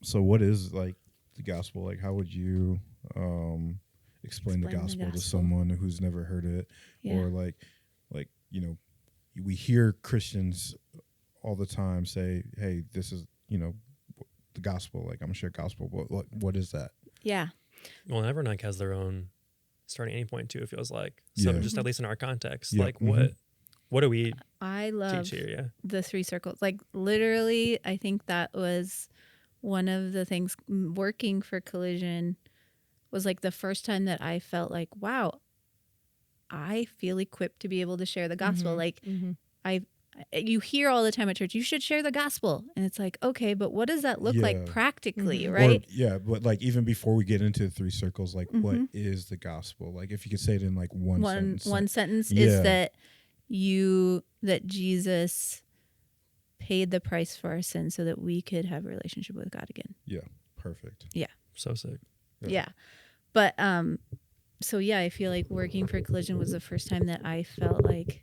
So what is like the gospel? Like, how would you explain the gospel to someone who's never heard it? Yeah. Or like, you know, we hear Christians all the time say, hey, this is, you know, the gospel. Like, I'm gonna share gospel. But what is that? Yeah. Well, and everyone like has their own starting any point too, it feels like. So Yeah. just at least in our context, Yeah. like what do we I love teach here? Yeah. the 3 circles. Like literally, I think that was one of the things working for Collision was like the first time that I felt like, wow, I feel equipped to be able to share the gospel. Like you hear all the time at church, you should share the gospel. And it's like, okay, but what does that look like practically, right? Or, but like even before we get into the 3 circles, like what is the gospel? Like if you could say it in like one sentence. One sentence is that Jesus paid the price for our sins so that we could have a relationship with God again. Yeah. Perfect. Yeah. So sick. Yeah. But so yeah, I feel like working for Collision was the first time that I felt like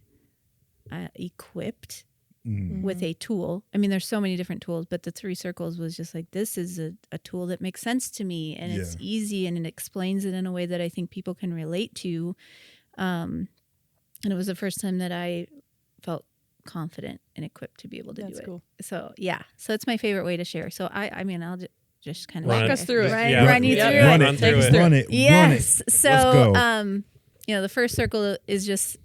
equipped with a tool. I mean, there's so many different tools, but the 3 circles was just like, this is a tool that makes sense to me, and it's easy, and it explains it in a way that I think people can relate to. And it was the first time that I felt confident and equipped to be able to do it. Cool. So yeah, so it's my favorite way to share. So I mean, I'll just kind of walk us through it. Right? Run you through it. Run it. Yes. Let's So go. you know, the first circle is just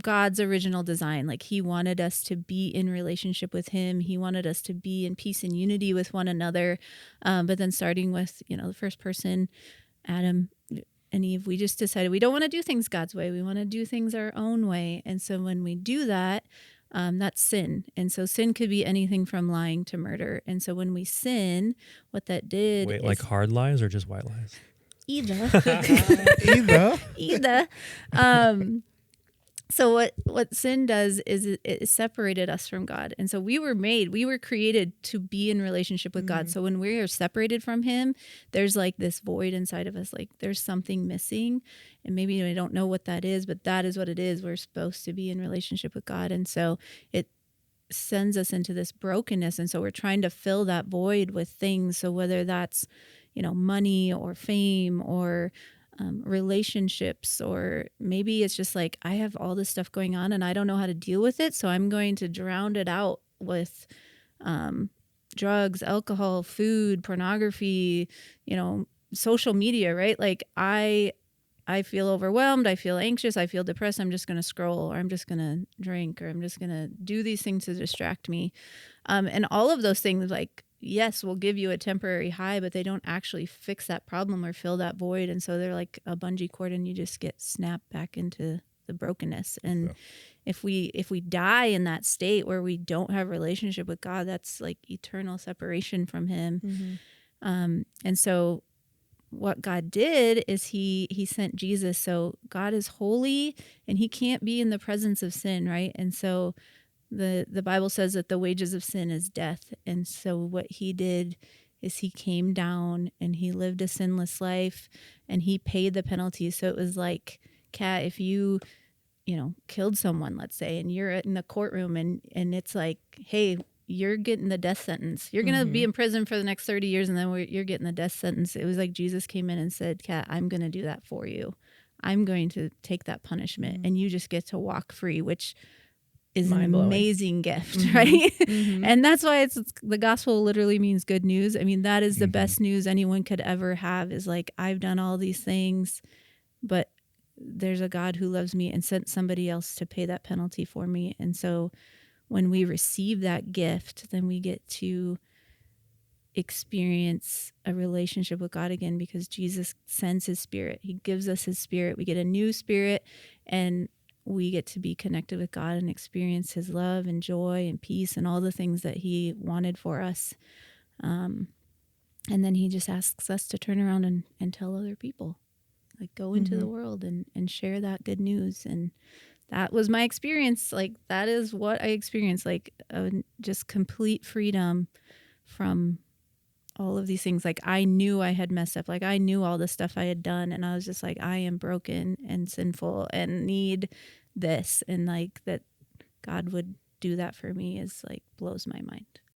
God's original design. Like he wanted us to be in relationship with him. He wanted us to be in peace and unity with one another. But then starting with, you know, the first person, Adam and Eve, we just decided we don't want to do things God's way. We want to do things our own way. And so when we do that, that's sin. And so sin could be anything from lying to murder. And so when we sin, what that did Wait, like hard lies or just white lies? Either. Either. So what sin does is it separated us from God. And so we were created to be in relationship with God. So when we are separated from him, there's like this void inside of us, like there's something missing. And maybe I don't know what that is, but that is what it is. We're supposed to be in relationship with God. And so it sends us into this brokenness. And so we're trying to fill that void with things. So whether that's, you know, money or fame or relationships, or maybe it's just like I have all this stuff going on and I don't know how to deal with it, so I'm going to drown it out with drugs, alcohol, food, pornography, you know, social media, right? Like I feel overwhelmed, I feel anxious, I feel depressed, I'm just going to scroll, or I'm just going to drink, or I'm just going to do these things to distract me. And all of those things, like, yes, will give you a temporary high, but they don't actually fix that problem or fill that void. And so they're like a bungee cord, and you just get snapped back into the brokenness. And if we die in that state where we don't have a relationship with God, that's like eternal separation from him. And so what God did is he sent Jesus. So God is holy and he can't be in the presence of sin, right? And so the Bible says that the wages of sin is death. And so what he did is he came down and he lived a sinless life and he paid the penalty. So it was like, Kat, if you killed someone, let's say, and you're in the courtroom and it's like, hey, you're getting the death sentence. You're going to be in prison for the next 30 years and then you're getting the death sentence. It was like Jesus came in and said, Kat, I'm going to do that for you. I'm going to take that punishment and you just get to walk free, which is an amazing gift, right? And that's why the gospel literally means good news. I mean, that is the best news anyone could ever have, is like, I've done all these things, but there's a God who loves me and sent somebody else to pay that penalty for me. And so when we receive that gift, then we get to experience a relationship with God again, because Jesus sends his spirit. He gives us his spirit. We get a new spirit and we get to be connected with God and experience his love and joy and peace and all the things that he wanted for us. And then he just asks us to turn around and tell other people, like, go into the world and share that good news. And that was my experience. Like, that is what I experienced, like just complete freedom from all of these things. Like, I knew I had messed up. Like, I knew all the stuff I had done. And I was just like, I am broken and sinful and need this. And like, that God would do that for me is like, blows my mind.